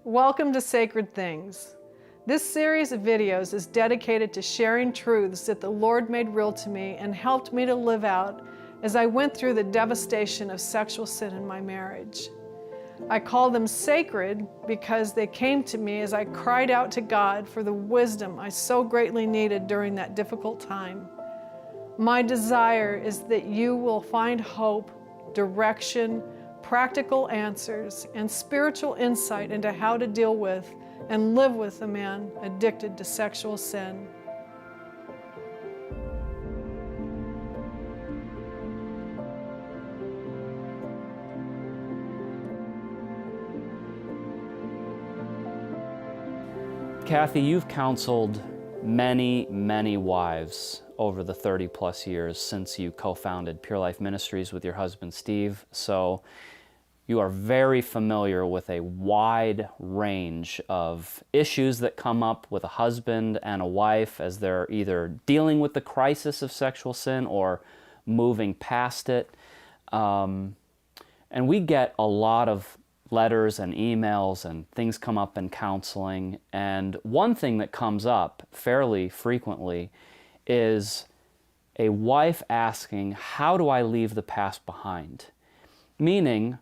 Welcome to Sacred Things. This series of videos is dedicated to sharing truths that the Lord made real to me and helped me to live out as I went through the devastation of sexual sin in my marriage. I call them sacred because they came to me as I cried out to God for the wisdom I so greatly needed during that difficult time. My desire is that you will find hope, direction, practical answers, and spiritual insight into how to deal with and live with a man addicted to sexual sin. Kathy, you've counseled many, many wives over the 30-plus years since you co-founded Pure Life Ministries with your husband, Steve. So you are very familiar with a wide range of issues that come up with a husband and a wife as they're either dealing with the crisis of sexual sin or moving past it. And we get a lot of letters and emails and things come up in counseling. And one thing that comes up fairly frequently is a wife asking, how do I leave the past behind? Meaning,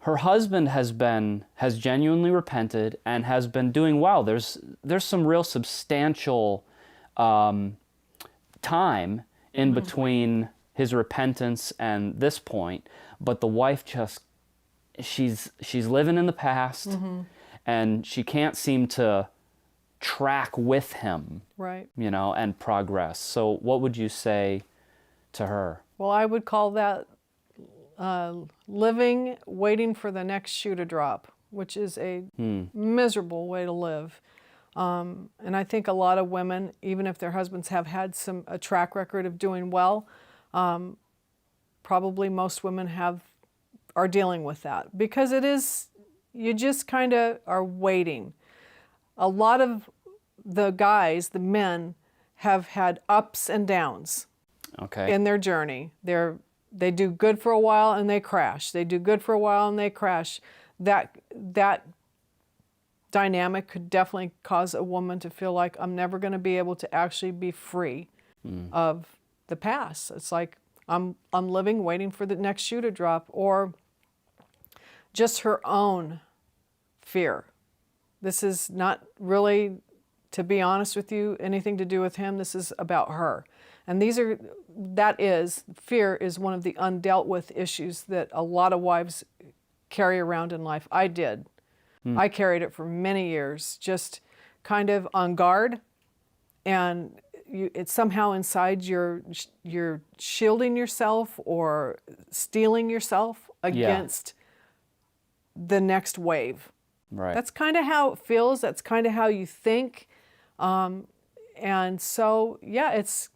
her husband has genuinely repented and has been doing well. There's some real substantial time in between his repentance and this point, but the wife just, she's living in the past, and she can't seem to track with him, Right. you know, and progress. So what would you say to her? Well, I would call that living, waiting for the next shoe to drop, which is a miserable way to live. And I think a lot of women, even if their husbands have had a track record of doing well, probably most women are dealing with that because it is, you just kind of are waiting. A lot of the guys, the men, have had ups and downs in their journey. They do good for a while and they crash. They do good for a while and they crash. That dynamic could definitely cause a woman to feel like, I'm never going to be able to actually be free of the past. It's like, I'm living, waiting for the next shoe to drop, or just her own fear. This is not really, to be honest with you, anything to do with him. This is about her. And fear is one of the undealt with issues that a lot of wives carry around in life. I did. I carried it for many years, just kind of on guard, and it's somehow inside you're shielding yourself or steeling yourself against the next wave. Right. That's kind of how it feels. That's kind of how you think. And so, yeah, it's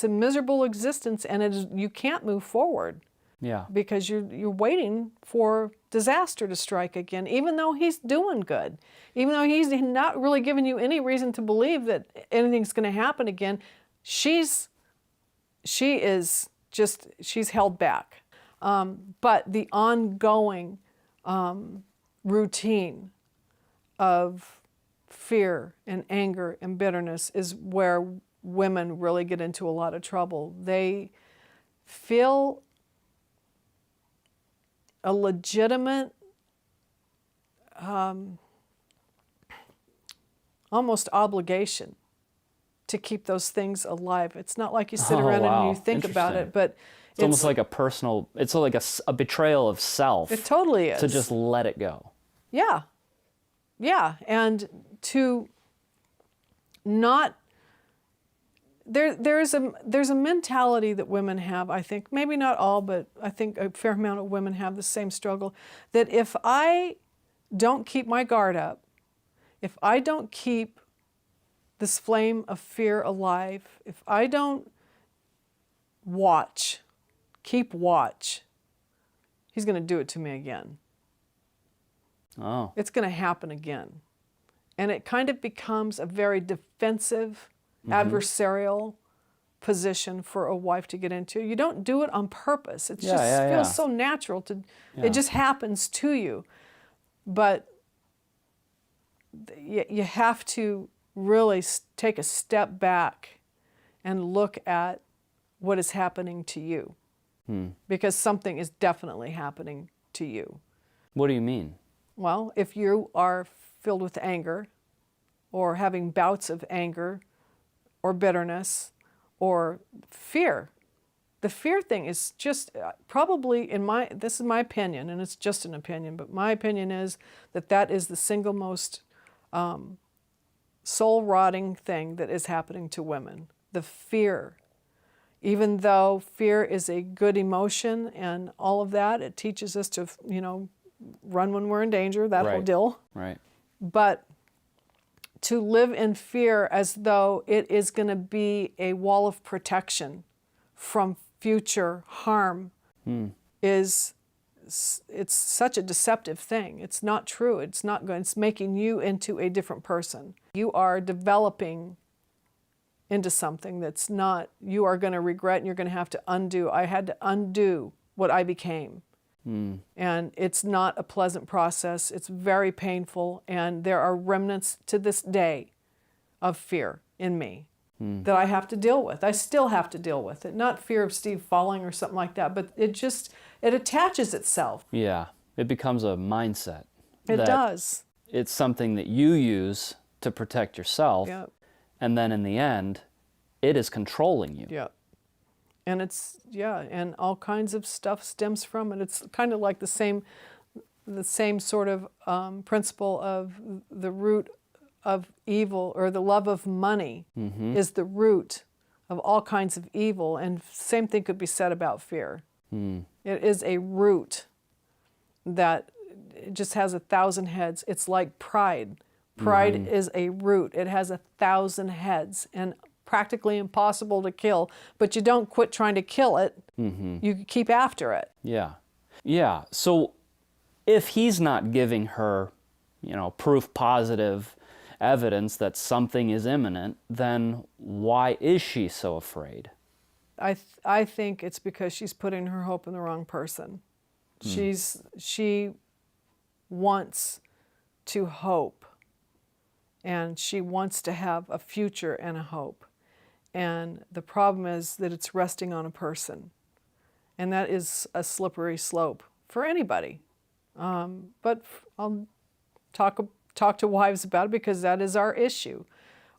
a miserable existence, and you can't move forward. Yeah. Because you're waiting for disaster to strike again, even though he's doing good, even though he's not really giving you any reason to believe that anything's going to happen again. She's held back. But the ongoing routine of fear and anger and bitterness is where women really get into a lot of trouble. They feel a legitimate, almost obligation to keep those things alive. It's not like you sit around and you think about it, but it's almost like it's like a betrayal of self. It totally is. To just let it go. Yeah. Yeah. And to not, there's a mentality that women have, I think, maybe not all, but I think a fair amount of women have the same struggle, that if I don't keep my guard up, if I don't keep this flame of fear alive, if I don't keep watch, he's going to do it to me again. Oh. It's going to happen again. And it kind of becomes a very defensive, adversarial position for a wife to get into. You don't do it on purpose. It feels so natural to, it just happens to you. But you have to really take a step back and look at what is happening to you. Because something is definitely happening to you. What do you mean? Well, if you are filled with anger, or having bouts of anger, or bitterness, or fear, the fear thing is just probably, this is my opinion, and it's just an opinion, but my opinion is that is the single most soul-rotting thing that is happening to women. The fear. Even though fear is a good emotion and all of that, it teaches us to, run when we're in danger, that whole deal. Right. But to live in fear as though it is going to be a wall of protection from future harm it's such a deceptive thing. It's not true. It's not good. It's making you into a different person. You are developing into something that's not, you are going to regret and you're going to have to undo. I had to undo what I became. And it's not a pleasant process. It's very painful, and there are remnants to this day of fear in me that I have to deal with. I still have to deal with it. Not fear of Steve falling or something like that, but it attaches itself. Yeah, it becomes a mindset. It does. It's something that you use to protect yourself. Yep. And then in the end, it is controlling you. Yeah. And and all kinds of stuff stems from it. It's kind of like the same sort of principle of the root of evil, or the love of money is the root of all kinds of evil. And same thing could be said about fear. It is a root that just has 1,000 heads. It's like pride. Pride is a root. It has 1,000 heads and practically impossible to kill, but you don't quit trying to kill it. You keep after it. Yeah. Yeah. So if he's not giving her, proof positive evidence that something is imminent, then why is she so afraid? I think it's because she's putting her hope in the wrong person. She wants to hope, and she wants to have a future and a hope. And the problem is that it's resting on a person. And that is a slippery slope for anybody. But I'll talk to wives about it, because that is our issue.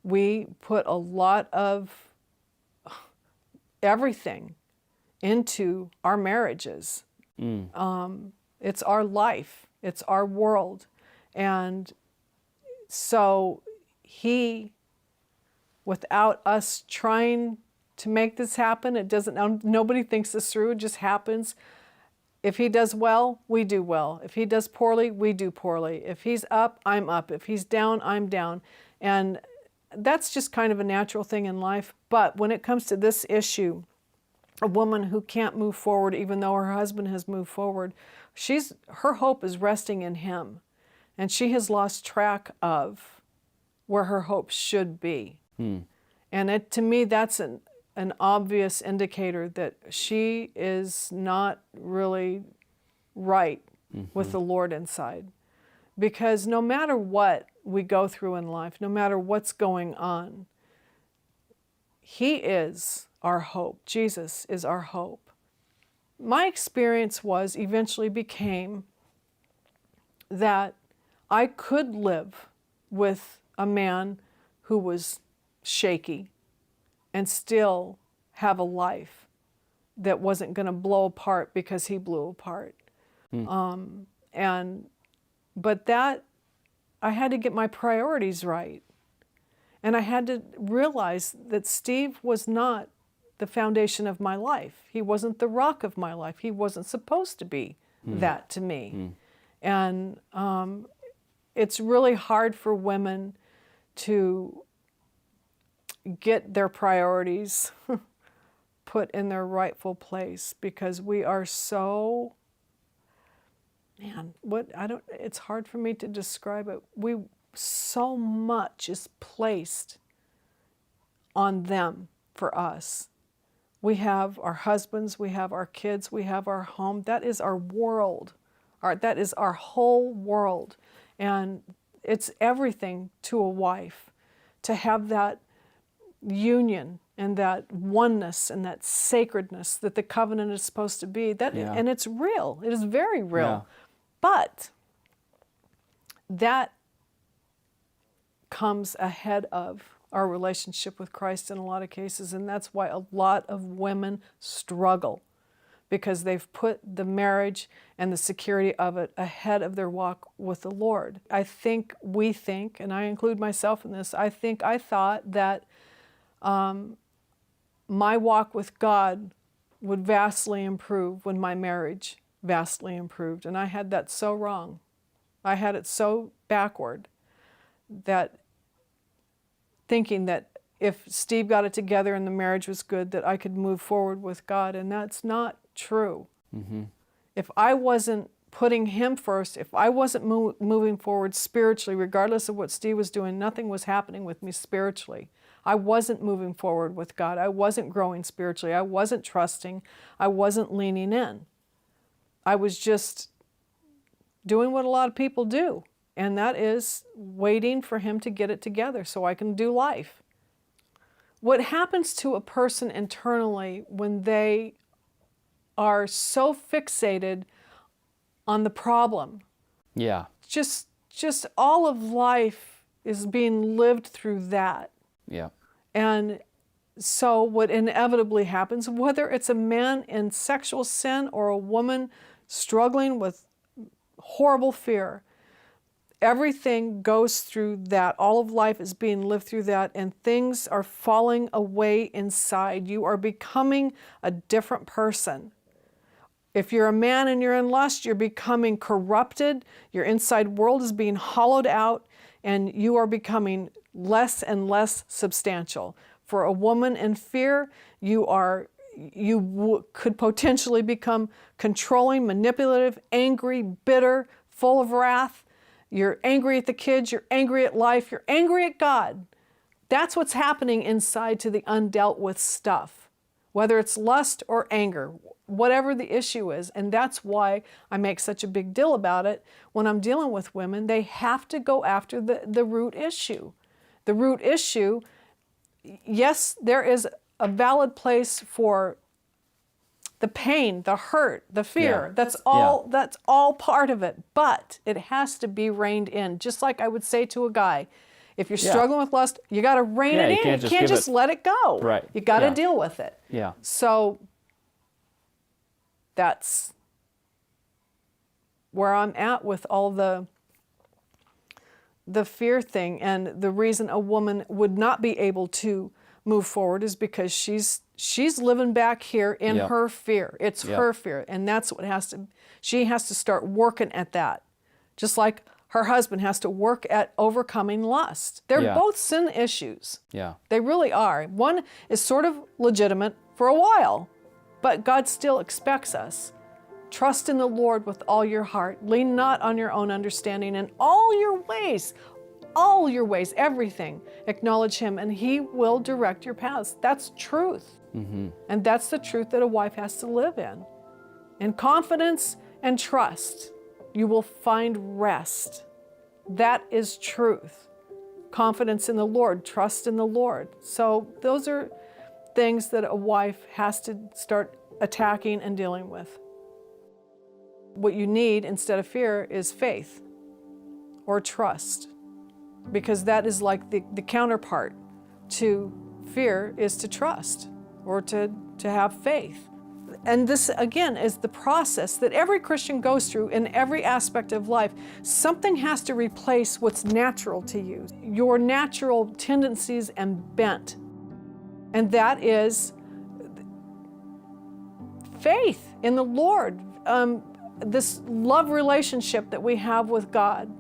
We put a lot of everything into our marriages. It's our life. It's our world. And so he, without us trying to make this happen, nobody thinks this through, it just happens. If he does well, we do well. If he does poorly, we do poorly. If he's up, I'm up. If he's down, I'm down. And that's just kind of a natural thing in life. But when it comes to this issue, a woman who can't move forward even though her husband has moved forward, her hope is resting in him. And she has lost track of where her hope should be. And to me, that's an obvious indicator that she is not really right with the Lord inside. Because no matter what we go through in life, no matter what's going on, he is our hope. Jesus is our hope. My experience eventually became that I could live with a man who was shaky and still have a life that wasn't going to blow apart because he blew apart. But I had to get my priorities right. And I had to realize that Steve was not the foundation of my life. He wasn't the rock of my life. He wasn't supposed to be that to me. And it's really hard for women to get their priorities put in their rightful place, because we are so, it's hard for me to describe it. So much is placed on them for us. We have our husbands, we have our kids, we have our home. That is our world. That is our whole world. And it's everything to a wife to have that union and that oneness and that sacredness that the covenant is supposed to be. And it's real. It is very real. Yeah. But that comes ahead of our relationship with Christ in a lot of cases, and that's why a lot of women struggle, because they've put the marriage and the security of it ahead of their walk with the Lord. We think, and I include myself in this, I thought that my walk with God would vastly improve when my marriage vastly improved, and I had that so wrong. I had it so backward, that thinking that if Steve got it together and the marriage was good, that I could move forward with God, and that's not true. Mm-hmm. If I wasn't putting him first, if I wasn't moving forward spiritually, regardless of what Steve was doing, nothing was happening with me spiritually. I wasn't moving forward with God. I wasn't growing spiritually. I wasn't trusting. I wasn't leaning in. I was just doing what a lot of people do, and that is waiting for him to get it together so I can do life. What happens to a person internally when they are so fixated on the problem? Yeah. Just all of life is being lived through that. Yeah. And so what inevitably happens, whether it's a man in sexual sin or a woman struggling with horrible fear, everything goes through that. All of life is being lived through that, and things are falling away inside. You are becoming a different person. If you're a man and you're in lust, you're becoming corrupted. Your inside world is being hollowed out, and you are becoming less and less substantial. For a woman in fear, you could potentially become controlling, manipulative, angry, bitter, full of wrath. You're angry at the kids, you're angry at life, you're angry at God. That's what's happening inside to the undealt with stuff, whether it's lust or anger, whatever the issue is. And that's why I make such a big deal about it. When I'm dealing with women, they have to go after the root issue. The root issue, yes, there is a valid place for the pain, the hurt, the fear. Yeah. That's all part of it, but it has to be reined in. Just like I would say to a guy, if you're struggling with lust, you got to rein it in. You can't just let it go. Right. You got to deal with it. Yeah. So that's where I'm at with all the fear thing. And the reason a woman would not be able to move forward is because she's living back here in her fear. It's her fear, and that's what she has to start working at that. Just like her husband has to work at overcoming lust. They're both sin issues. Yeah. They really are. One is sort of legitimate for a while, but God still expects us. Trust in the Lord with all your heart. Lean not on your own understanding. In all your ways, everything, acknowledge him, and he will direct your paths. That's truth. Mm-hmm. And that's the truth that a wife has to live in. In confidence and trust, you will find rest. That is truth. Confidence in the Lord, trust in the Lord. So those are things that a wife has to start attacking and dealing with. What you need instead of fear is faith or trust, because that is like the counterpart to fear is to trust or to have faith. And this, again, is the process that every Christian goes through in every aspect of life. Something has to replace what's natural to you, your natural tendencies and bent. And that is faith in the Lord, this love relationship that we have with God.